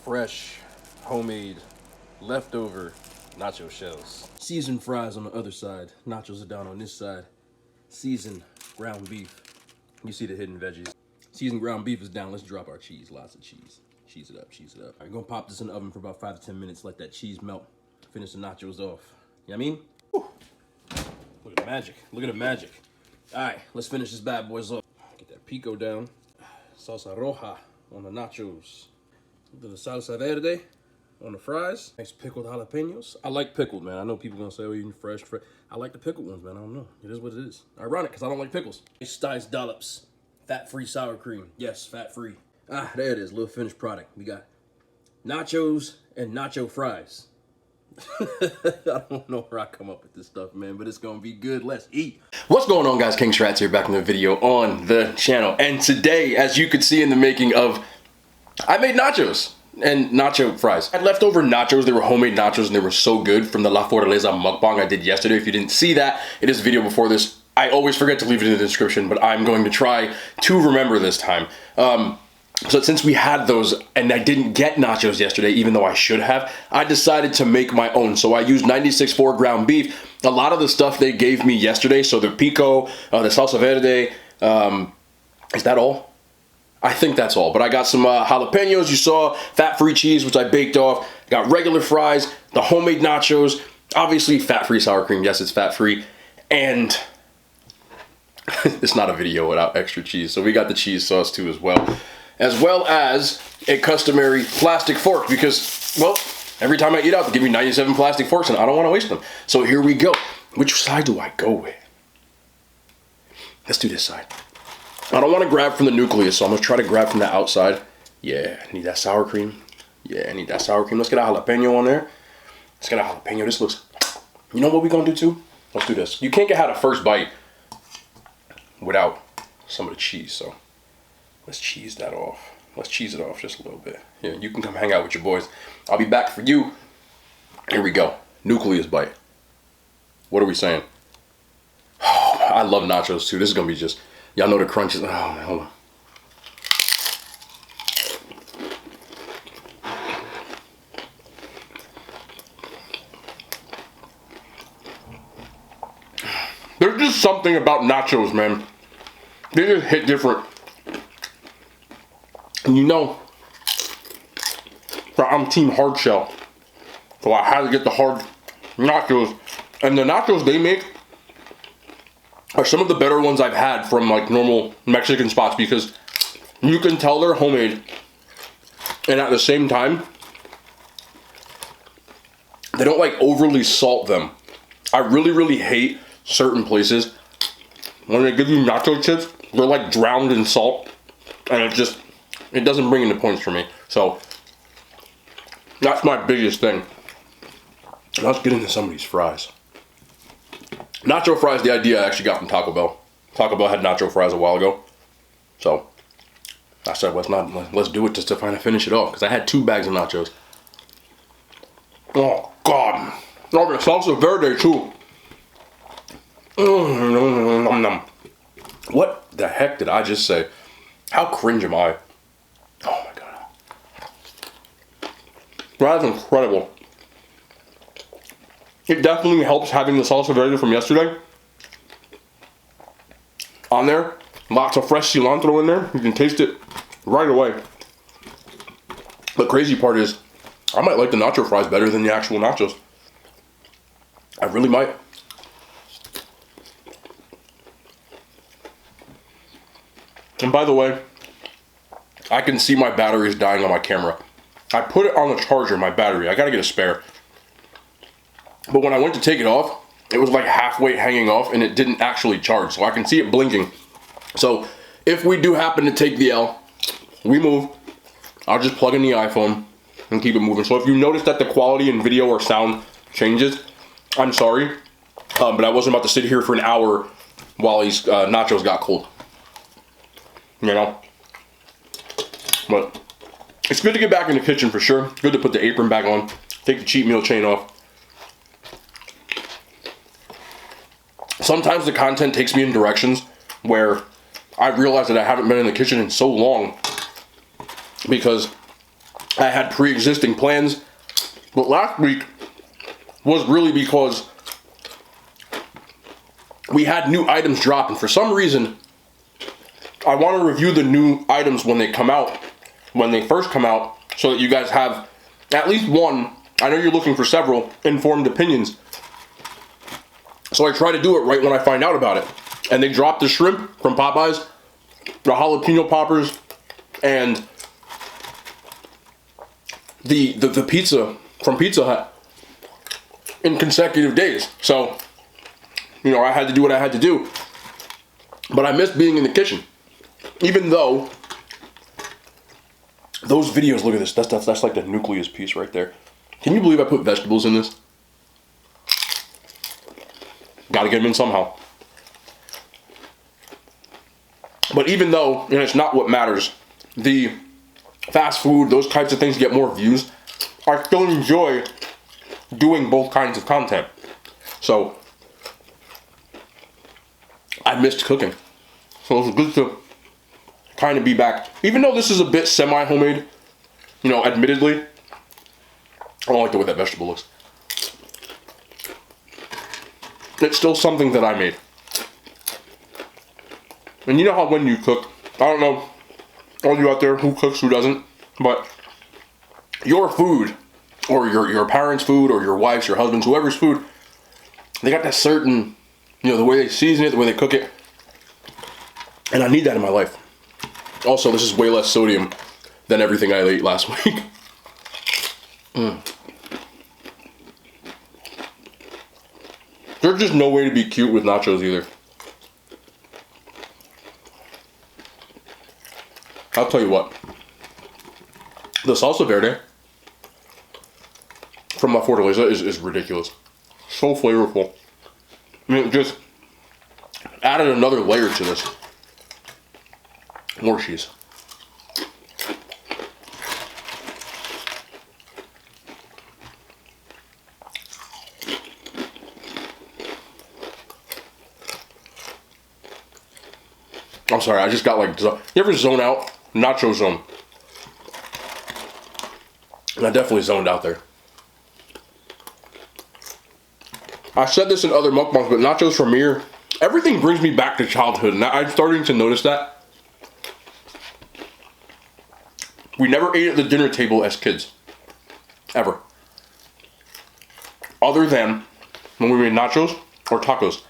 fresh, homemade, leftover nacho shells. Seasoned fries on the other side. Nachos are down on this side. Seasoned ground beef. You see the hidden veggies. Seasoned ground beef is down. Let's drop our cheese. Lots of cheese. Cheese it up, cheese it up. All right, gonna pop this in the oven for about 5 to 10 minutes. Let that cheese melt. Finish the nachos off. You know what I mean? Whew. Look at the magic. Look at the magic. All right, let's finish this bad boys off. Get that pico down. Salsa roja on the nachos. The salsa verde on the fries. Nice pickled jalapenos. I like pickled, man. I know people gonna say, oh, you fresh. I like the pickled ones, man. I don't know. It is what it is. Ironic, because I don't like pickles. Nice dollops. Fat-free sour cream. Yes, fat-free. Ah, there it is. Little finished product. We got nachos and nacho fries. I don't know where I come up with this stuff, man, but it's gonna be good. Let's eat. What's going on, guys? King Strats here, back in the video on the channel. And today, as you could see in the making of, I made nachos and nacho fries. I had leftover nachos. They were homemade nachos and they were so good from the La Fortaleza mukbang I did yesterday. If you didn't see that, it is a video before this. I always forget to leave it in the description, but I'm going to try to remember this time. So since we had those and I didn't get nachos yesterday, even though I should have, I decided to make my own. So I used 96.4 ground beef. A lot of the stuff they gave me yesterday, so the pico, the salsa verde, is that all? I think that's all, but I got some jalapenos, you saw, fat-free cheese, which I baked off. Got regular fries, the homemade nachos, obviously fat-free sour cream. Yes, it's fat-free, and it's not a video without extra cheese. So we got the cheese sauce too as well as a customary plastic fork because, well, every time I eat out, they give me 97 plastic forks and I don't want to waste them. So here we go. Which side do I go with? Let's do this side. I don't want to grab from the nucleus, so I'm going to try to grab from the outside. Yeah, I need that sour cream. Yeah, I need that sour cream. Let's get a jalapeno on there. Let's get a jalapeno. This looks... You know what we're going to do too? Let's do this. You can't get out a first bite without some of the cheese, so let's cheese that off. Let's cheese it off just a little bit. Yeah, you can come hang out with your boys. I'll be back for you. Here we go. Nucleus bite. What are we saying? Oh, I love nachos too. This is going to be just... Y'all know the crunches. Oh, man, hold on. There's just something about nachos, man. They just hit different. And you know, I'm team hard shell. So I had to get the hard nachos. And the nachos they make are some of the better ones I've had from like normal Mexican spots because you can tell they're homemade. And at the same time, they don't like overly salt them. I really hate certain places when they give you nacho chips, they're like drowned in salt. And it doesn't bring any points for me. So that's my biggest thing. Let's get into some of these fries. Nacho fries, the idea I actually got from Taco Bell. Taco Bell had nacho fries a while ago. So I said, let's do it just to kind of finish it off. Because I had 2 bags of nachos. Oh, God. Oh, the salsa verde, too. What the heck did I just say? How cringe am I? Oh, my God. That's incredible. It definitely helps having the salsa verde from yesterday on there. Lots of fresh cilantro in there. You can taste it right away. The crazy part is, I might like the nacho fries better than the actual nachos. I really might. And by the way, I can see my battery is dying on my camera. I put it on the charger, my battery. I gotta get a spare. But when I went to take it off, it was like halfway hanging off and it didn't actually charge. So I can see it blinking. So if we do happen to take the L, we move, I'll just plug in the iPhone and keep it moving. So if you notice that the quality in video or sound changes, I'm sorry. But I wasn't about to sit here for an hour while these nachos got cold. You know? But it's good to get back in the kitchen for sure. Good to put the apron back on. Take the cheat meal chain off. Sometimes the content takes me in directions where I realize that I haven't been in the kitchen in so long because I had pre-existing plans. But last week was really because we had new items drop, and for some reason, I want to review the new items when they come out, when they first come out, so that you guys have at least one, I know you're looking for several, informed opinions. So I try to do it right when I find out about it. And they dropped the shrimp from Popeyes, the jalapeno poppers, and the pizza from Pizza Hut in consecutive days. So, you know, I had to do what I had to do. But I miss being in the kitchen. Even though those videos, look at this, that's like the nucleus piece right there. Can you believe I put vegetables in this? Gotta get them in somehow. But even though, and it's not what matters, the fast food, those types of things get more views, I still enjoy doing both kinds of content. So, I missed cooking. So it was good to kind of be back. Even though this is a bit semi-homemade, you know, admittedly, I don't like the way that vegetable looks. It's still something that I made. And you know how when you cook, I don't know all you out there who cooks, who doesn't, but your food, or your parents' food, or your wife's, your husband's, whoever's food, they got that certain, you know, the way they season it, the way they cook it. And I need that in my life. Also, this is way less sodium than everything I ate last week. There's just no way to be cute with nachos either. I'll tell you what. The salsa verde from La Fortaleza is ridiculous. So flavorful. I mean, it just added another layer to this. More cheese. I'm sorry, I just got like, you ever zone out? Nacho zone. And I definitely zoned out there. I said this in other mukbangs, but nachos from here, everything brings me back to childhood, and I'm starting to notice that. We never ate at the dinner table as kids. Ever. Other than when we made nachos or tacos.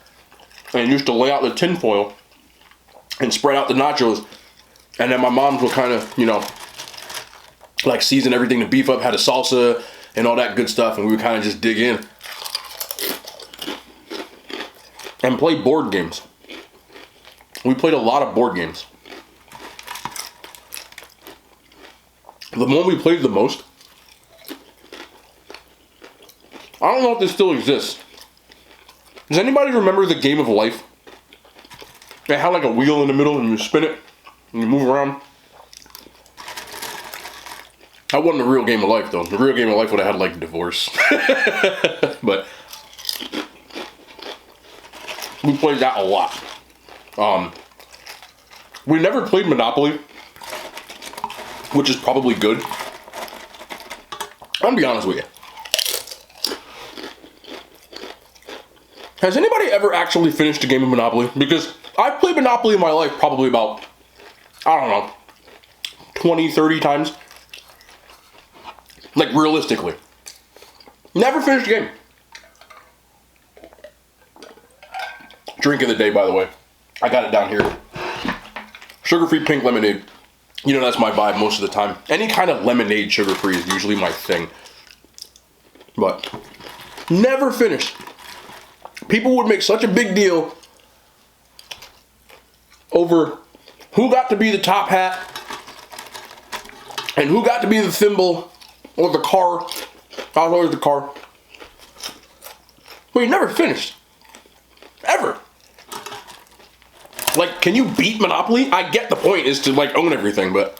And used to lay out the tin foil and spread out the nachos, and then my mom would kind of, you know, like season everything to beef up, had a salsa and all that good stuff, and we would kind of just dig in and play board games. We played a lot of board games. The one we played the most, I don't know if this still exists. Does anybody remember the Game of Life? It had like a wheel in the middle and you spin it and you move around. That wasn't a real Game of Life though. The real Game of Life would have had like divorce. But we played that a lot. We never played Monopoly, which is probably good. I'll be honest with you. Has anybody ever actually finished a game of Monopoly? Because I've played Monopoly in my life probably about, I don't know, 20, 30 times. Like, realistically. Never finished a game. Drink of the day, by the way. I got it down here. Sugar-free pink lemonade. You know, that's my vibe most of the time. Any kind of lemonade sugar-free is usually my thing. But, never finished. People would make such a big deal over who got to be the top hat and who got to be the thimble or the car. I was always the car. But you never finished. Ever. Like, can you beat Monopoly? I get the point is to, like, own everything, but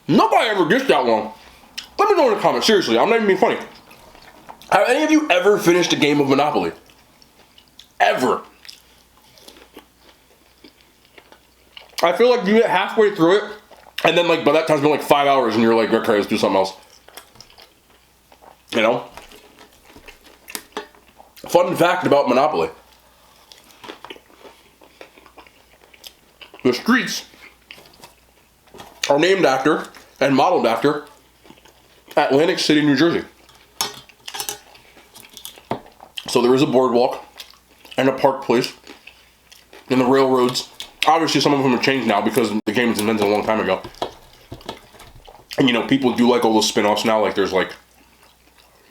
nobody ever gets that long. Let me know in the comments, seriously, I'm not even being funny. Have any of you ever finished a game of Monopoly? Ever. I feel like you get halfway through it, And then like by that time it's been like 5 hours and you're like, okay, let's do something else. You know? Fun fact about Monopoly. The streets are named after and modeled after Atlantic City, New Jersey. So there is a boardwalk and a park place and the railroads. Obviously some of them have changed now because the game was invented a long time ago. And you know, people do like all those spin-offs now, like there's like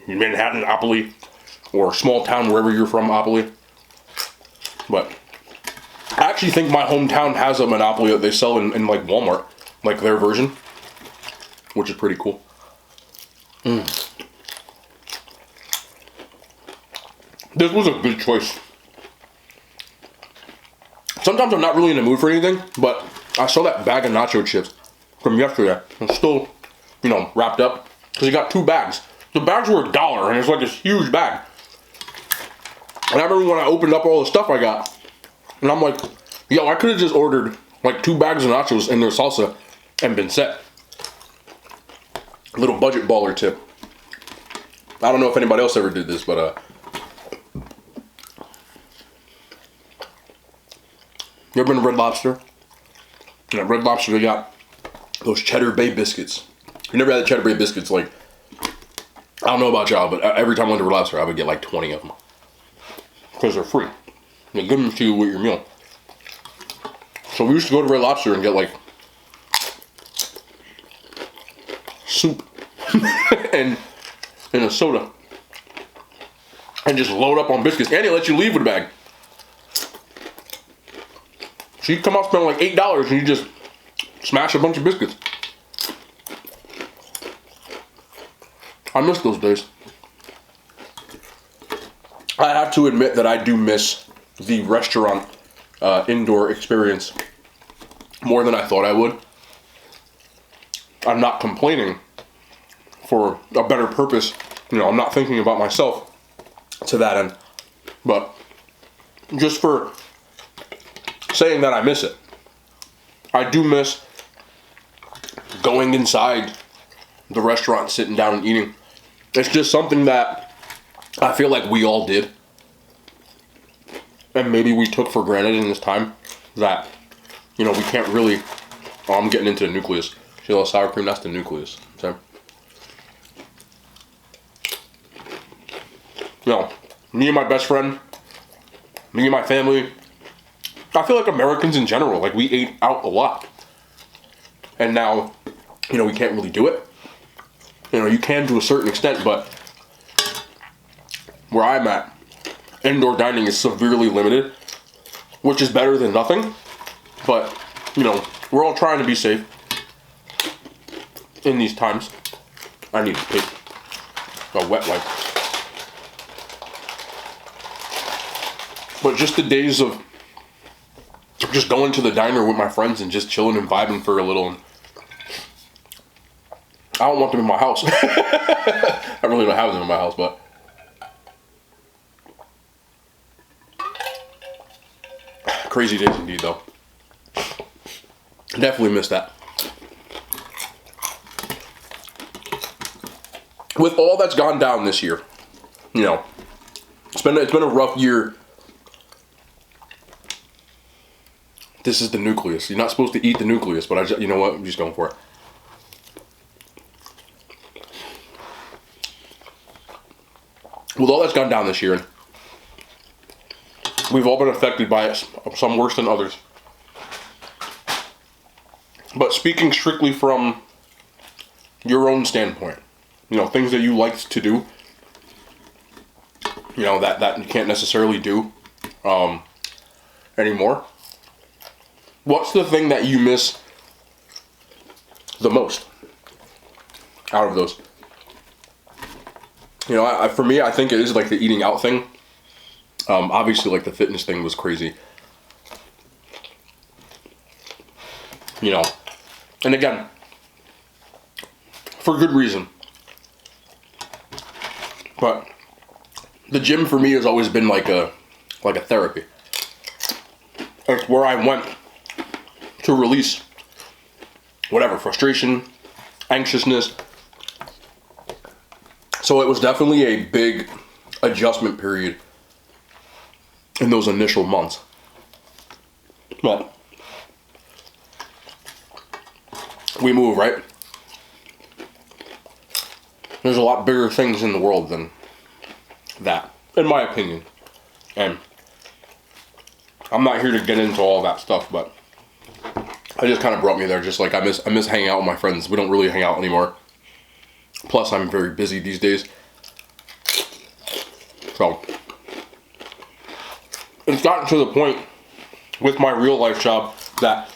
Manhattan-opoly or small town wherever you're from opoly. But I actually think my hometown has a Monopoly that they sell in like Walmart, like their version, which is pretty cool. This was a good choice. Sometimes I'm not really in the mood for anything, but I saw that bag of nacho chips from yesterday. It's still, you know, wrapped up because you got 2 bags. The bags were $1 and it's like this huge bag. And I remember when I opened up all the stuff I got, and I'm like, yo, I could have just ordered like 2 bags of nachos and their salsa and been set. Little budget baller tip. I don't know if anybody else ever did this, but you ever been to Red Lobster? And at Red Lobster they got those Cheddar Bay biscuits. You never had the Cheddar Bay biscuits, like, I don't know about y'all, but every time I went to Red Lobster I would get like 20 of them. Because they're free. They give them to you with your meal. So we used to go to Red Lobster and get like soup and a soda. And just load up on biscuits. And they let you leave with a bag. So you come out spending like $8 and you just smash a bunch of biscuits. I miss those days. I have to admit that I do miss the restaurant indoor experience more than I thought I would. I'm not complaining for a better purpose. You know, I'm not thinking about myself to that end. But just for saying that I miss it. I do miss going inside the restaurant, sitting down and eating. It's just something that I feel like we all did. And maybe we took for granted in this time that, you know, we can't really... Oh, I'm getting into the nucleus. See a little sour cream? That's the nucleus. Okay? You know, me and my best friend, me and my family, I feel like Americans in general, like we ate out a lot. And now, you know, we can't really do it. You know, you can to a certain extent, but where I'm at, indoor dining is severely limited, which is better than nothing. But, you know, we're all trying to be safe in these times. I need to take a wet wipe. But just the days of just going to the diner with my friends and just chilling and vibing for a little. And I don't want them in my house. I really don't have them in my house, but crazy days indeed, though. Definitely miss that. With all that's gone down this year, you know, it's been a rough year. This is the nucleus. You're not supposed to eat the nucleus, but you know what? I'm just going for it. With all that's gone down this year, we've all been affected by it, some worse than others. But speaking strictly from your own standpoint, you know, things that you liked to do, you know, that you can't necessarily do anymore. What's the thing that you miss the most out of those? You know, for me, I think it is like the eating out thing. Obviously, like the fitness thing was crazy. You know, and again, for good reason. But the gym for me has always been like a therapy. It's where I went to release whatever, frustration, anxiousness. So it was definitely a big adjustment period in those initial months. But we move, right? There's a lot bigger things in the world than that, in my opinion. And I'm not here to get into all that stuff, but it just kind of brought me there. Just like I miss hanging out with my friends. We don't really hang out anymore. Plus, I'm very busy these days. So it's gotten to the point with my real life job that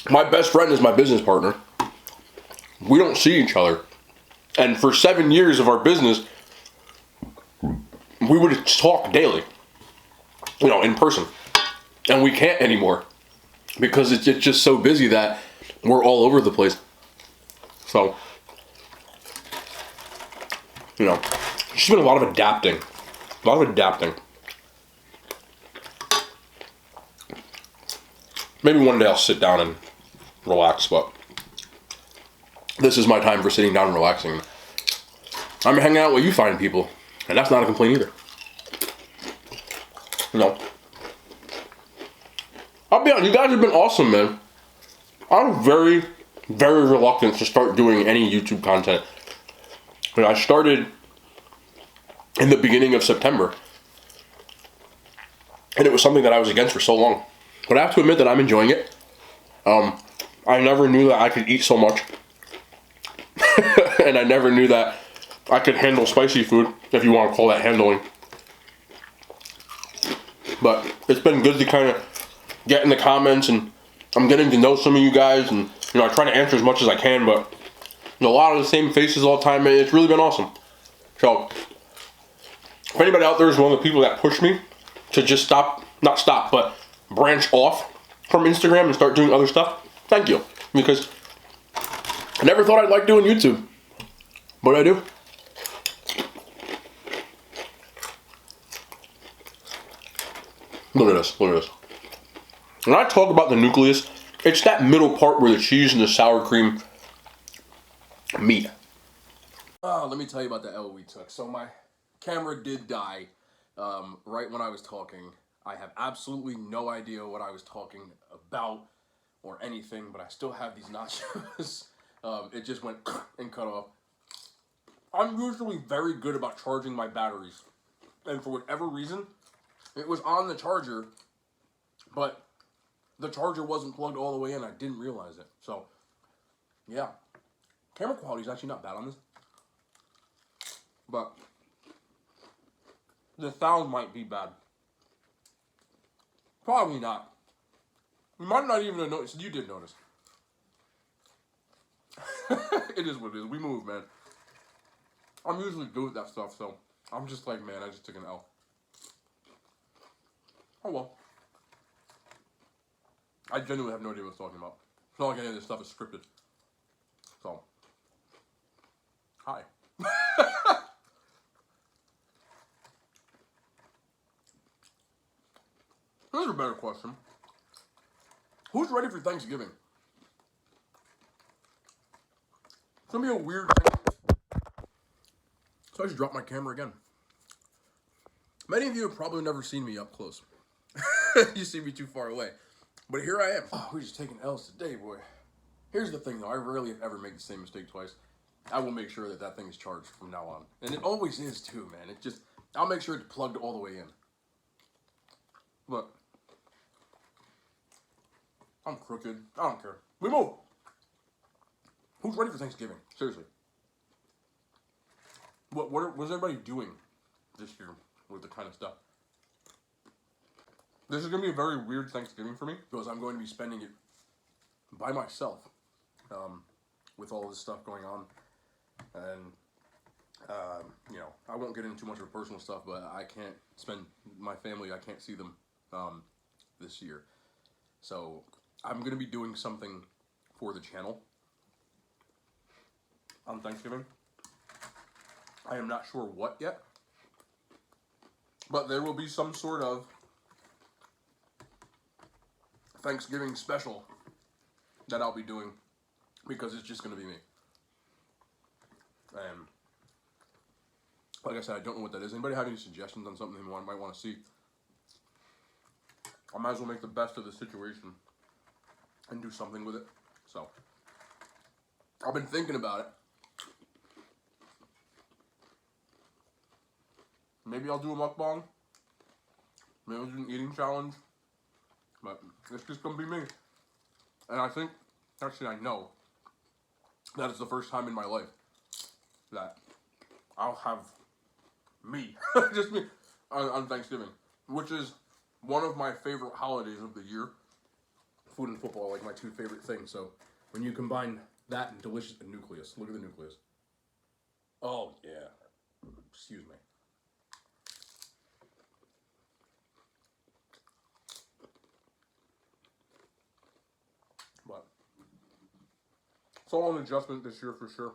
my best friend is my business partner. We don't see each other. And for 7 years of our business, we would talk daily, you know, in person. And we can't anymore because it's just so busy that we're all over the place. So, you know, it's just been a lot of adapting. A lot of adapting. Maybe one day I'll sit down and relax, but this is my time for sitting down and relaxing. I'm hanging out with you fine people, and that's not a complaint either. You know, I'll be honest, you guys have been awesome, man. I'm very, very reluctant to start doing any YouTube content. You know, I started in the beginning of September, and it was something that I was against for so long. But I have to admit that I'm enjoying it. I never knew that I could eat so much. And I never knew that I could handle spicy food, if you want to call that handling. But it's been good to kind of get in the comments, and I'm getting to know some of you guys, and you know, I try to answer as much as I can, but a lot of the same faces all the time, and it's really been awesome. So, if anybody out there is one of the people that pushed me to just not stop, but branch off from Instagram and start doing other stuff, thank you. Because I never thought I'd like doing YouTube, but I do. Look at this, look at this. When I talk about the nucleus, it's that middle part where the cheese and the sour cream meet. Oh, let me tell you about the L we took. So my camera did die right when I was talking. I have absolutely no idea what I was talking about or anything, but I still have these nachos. It just went and cut off. I'm usually very good about charging my batteries, and for whatever reason, it was on the charger, but the charger wasn't plugged all the way in. I didn't realize it. So, yeah. Camera quality is actually not bad on this. But the sound might be bad. Probably not. You might not even have noticed. You did notice. It is what it is. We move, man. I'm usually good with that stuff, so I'm just like, man, I just took an L. Oh well. I genuinely have no idea what I'm talking about. It's not like any of this stuff is scripted. So, hi. Here's a better question. Who's ready for Thanksgiving? It's gonna be a weird thing. So I just dropped my camera again. Many of you have probably never seen me up close. You see me too far away. But here I am. Oh, we're just taking L's today, boy. Here's the thing, though. I rarely ever make the same mistake twice. I will make sure that that thing is charged from now on. And it always is, too, man. I'll make sure it's plugged all the way in. Look. I'm crooked. I don't care. We move. Who's ready for Thanksgiving? Seriously. What's everybody doing this year with the kind of stuff? This is going to be a very weird Thanksgiving for me because I'm going to be spending it by myself with all this stuff going on. And, you know, I won't get into too much of the personal stuff, but I can't spend my family, I can't see them this year. So I'm going to be doing something for the channel on Thanksgiving. I am not sure what yet, but there will be some sort of Thanksgiving special that I'll be doing because it's just going to be me. And like I said, I don't know what that is. Anybody have any suggestions on something they might want to see? I might as well make the best of the situation and do something with it. So, I've been thinking about it. Maybe I'll do a mukbang. Maybe I'll do an eating challenge. But it's just going to be me. And I think, actually I know, that it's the first time in my life that I'll have me, just me, on Thanksgiving. Which is one of my favorite holidays of the year. Food and football are like my two favorite things. So when you combine that and delicious nucleus, look at the nucleus. Oh yeah, excuse me. But it's all an adjustment this year for sure.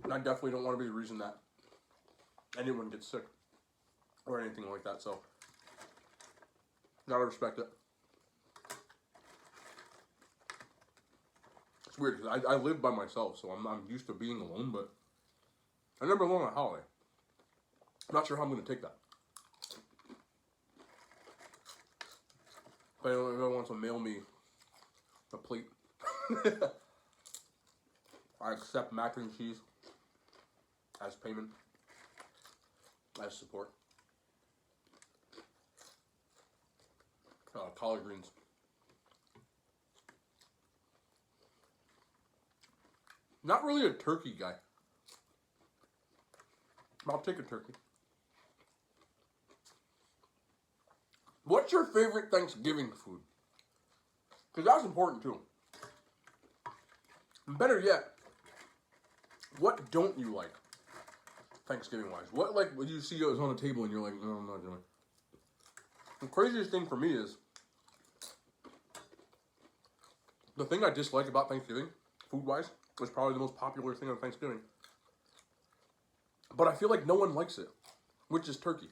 And I definitely don't want to be the reason that anyone gets sick or anything like that. So gotta respect it. It's weird because I live by myself, so I'm used to being alone, but I'm never alone on a holiday. I'm not sure how I'm going to take that. If anyone wants to mail me a plate, I accept mac and cheese as payment, as support. Collard greens. Not really a turkey guy. I'll take a turkey. What's your favorite Thanksgiving food? Because that's important too. And better yet, what don't you like Thanksgiving wise? What like when you see it on the table and you're like, no, I'm not doing it. The craziest thing for me is the thing I dislike about Thanksgiving, food wise, is probably the most popular thing on Thanksgiving. But I feel like no one likes it, which is turkey.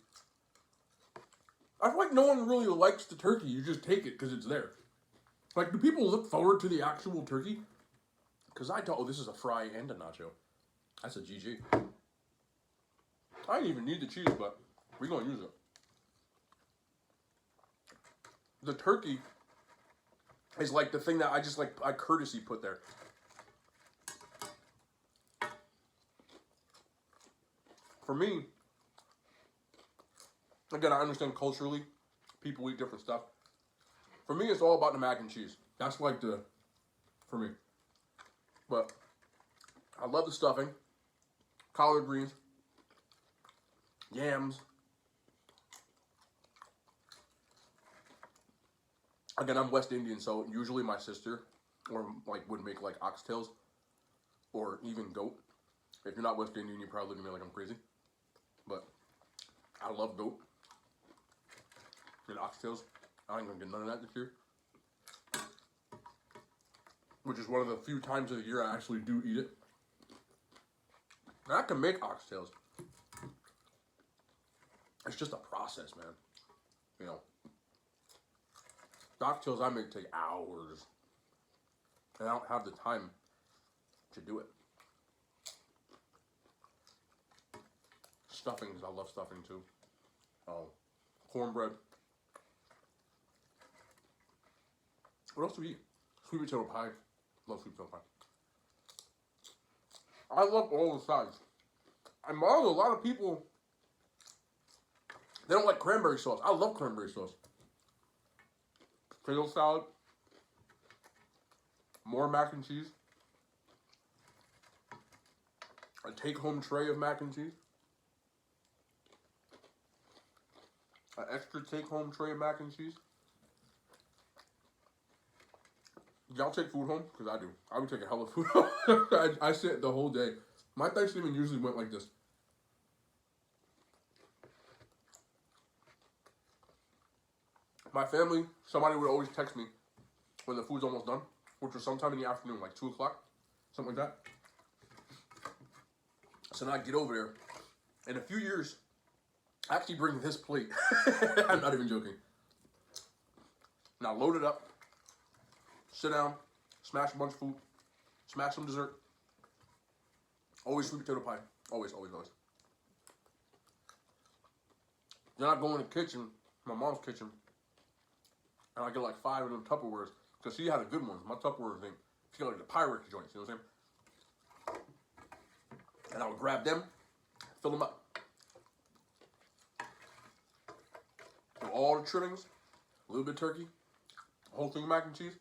I feel like no one really likes the turkey. You just take it because it's there. Like, do people look forward to the actual turkey? Because I thought, oh, this is a fry and a nacho. That's a GG. I didn't even need the cheese, but we're going to use it. The turkey is like the thing that I just like, I courtesy put there. For me, again, I understand culturally, people eat different stuff. For me, it's all about the mac and cheese. That's like for me. But I love the stuffing, collard greens, yams. Again, I'm West Indian, so usually my sister would make like oxtails or even goat. If you're not West Indian, you probably look at me like I'm crazy. But I love goat and oxtails. I ain't gonna get none of that this year. Which is one of the few times of the year I actually do eat it. And I can make oxtails. It's just a process, man. You know. The oxtails I make take hours. And I don't have the time to do it. Stuffings, I love stuffing too. Cornbread. What else do we eat? Sweet potato pie. Love sweet potato pie. I love all the sides. And a lot of people, they don't like cranberry sauce. I love cranberry sauce. Potato salad. More mac and cheese. A take-home tray of mac and cheese. An extra take-home tray of mac and cheese. Y'all take food home? Because I do. I would take a hell of food home. I sit the whole day. My Thanksgiving usually went like this. My family, somebody would always text me when the food's almost done, which was sometime in the afternoon, like 2 o'clock, something like that. So now I get over there. In a few years, I actually bring this plate. I'm not even joking. Now load it up, sit down, smash a bunch of food, smash some dessert. Always sweet potato pie. Always, always, always. Then I go in the kitchen, my mom's kitchen, and I get like 5 of them Tupperwares, because she had the good ones. My Tupperware thing, she got like the Pyrex joints, you know what I'm saying? And I would grab them, fill them up. So all the trimmings, a little bit of turkey, a whole thing of mac and cheese,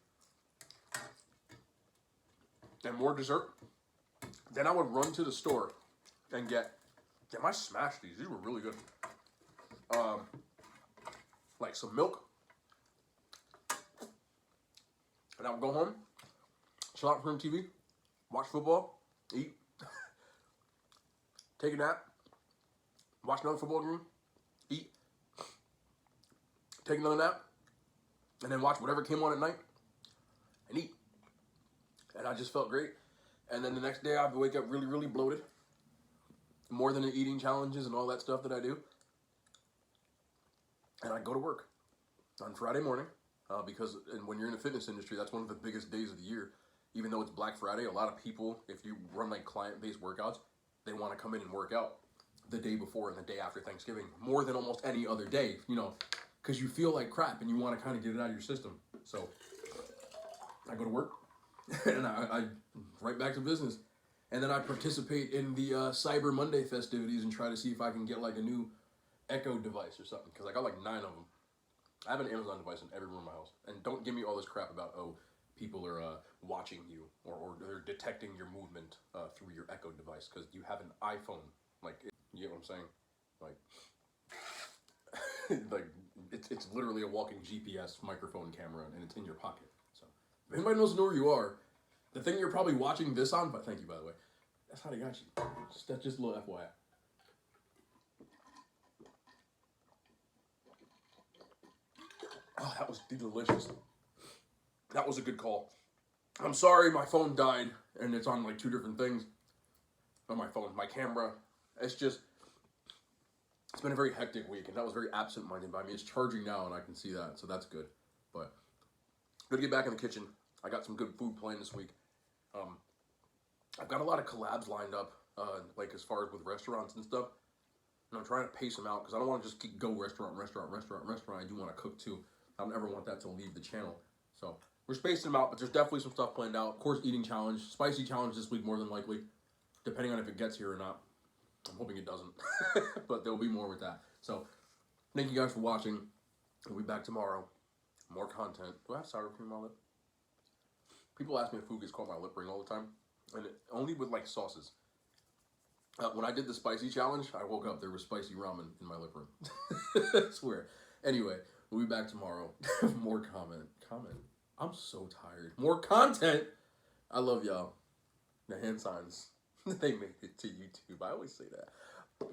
and more dessert. Then I would run to the store and get, damn, I smashed these. These were really good. Like some milk. And I would go home, chill out in front of TV, watch football, eat, take a nap, watch another football game, eat, take another nap, and then watch whatever came on at night and eat. And I just felt great. And then the next day I'd wake up really, really bloated. More than the eating challenges and all that stuff that I do. And I'd go to work on Friday morning. Because when you're in the fitness industry, that's one of the biggest days of the year. Even though it's Black Friday, a lot of people, if you run like client-based workouts, they want to come in and work out the day before and the day after Thanksgiving. More than almost any other day, you know. Because you feel like crap and you want to kind of get it out of your system. So I go to work. And I right back to business. And then I participate in the Cyber Monday festivities and try to see if I can get like a new Echo device or something. Because I got like 9 of them. I have an Amazon device in every room in my house. And don't give me all this crap about, oh, people are watching you or they're detecting your movement through your Echo device. Because you have an iPhone. Like, you get what I'm saying? Like, like it's literally a walking GPS microphone camera and it's in your pocket. So if anybody knows where you are, the thing you're probably watching this on, but thank you by the way, that's how they got you. That's just a little FYI. Oh, that was delicious. That was a good call. I'm sorry my phone died and it's on like 2 different things. Not my phone, my camera. It's been a very hectic week and that was very absent-minded by me. It's charging now and I can see that, so that's good. But good to get back in the kitchen. I got some good food planned this week. I've got a lot of collabs lined up, like as far as with restaurants and stuff. And I'm trying to pace them out because I don't want to just go restaurant. I do want to cook too. I don't ever want that to leave the channel. So we're spacing them out, but there's definitely some stuff planned out. Of course, eating challenge, spicy challenge this week more than likely, depending on if it gets here or not. I'm hoping it doesn't, but there'll be more with that. So thank you guys for watching. We'll be back tomorrow. More content. Do I have sour cream on my lip? People ask me if food gets caught on my lip ring all the time, and only with like sauces. When I did the spicy challenge, I woke up, there was spicy ramen in my lip ring. I swear. Anyway, we'll be back tomorrow. More comment. I'm so tired. More content. I love y'all. The hand signs, they make it to YouTube. I always say that.